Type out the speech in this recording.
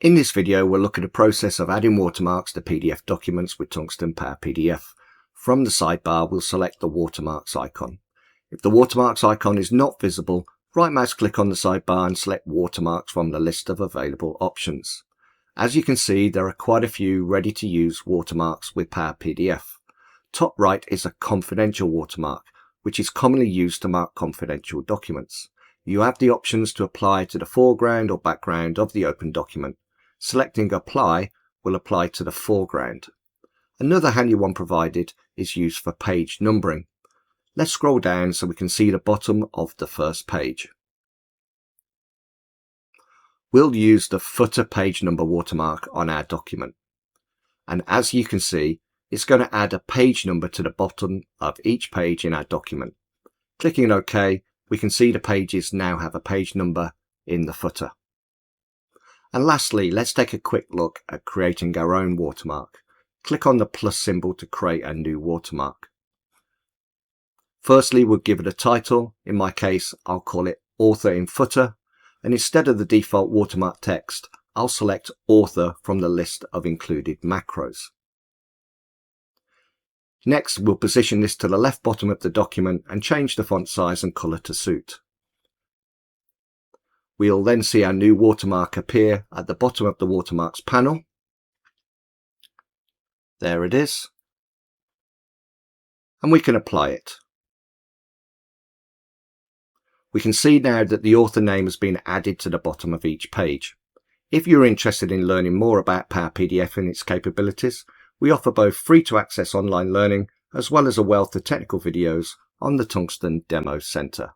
In this video, we'll look at the process of adding watermarks to PDF documents with Tungsten Power PDF. From the sidebar, we'll select the watermarks icon. If the watermarks icon is not visible, right mouse click on the sidebar and select watermarks from the list of available options. As you can see, there are quite a few ready to use watermarks with Power PDF. Top right is a confidential watermark, which is commonly used to mark confidential documents. You have the options to apply to the foreground or background of the open document. Selecting Apply will apply to the foreground. Another handy one provided is used for page numbering. Let's scroll down so we can see the bottom of the first page. We'll use the footer page number watermark on our document. And as you can see, it's going to add a page number to the bottom of each page in our document. Clicking OK, we can see the pages now have a page number in the footer. And lastly, let's take a quick look at creating our own watermark. Click on the plus symbol to create a new watermark. Firstly, we'll give it a title. In my case, I'll call it Author in Footer. And instead of the default watermark text, I'll select Author from the list of included macros. Next, we'll position this to the left bottom of the document and change the font size and color to suit. We'll then see our new watermark appear at the bottom of the watermarks panel. There it is. And we can apply it. We can see now that the author name has been added to the bottom of each page. If you're interested in learning more about Power PDF and its capabilities, we offer both free to access online learning as well as a wealth of technical videos on the Tungsten Demo Center.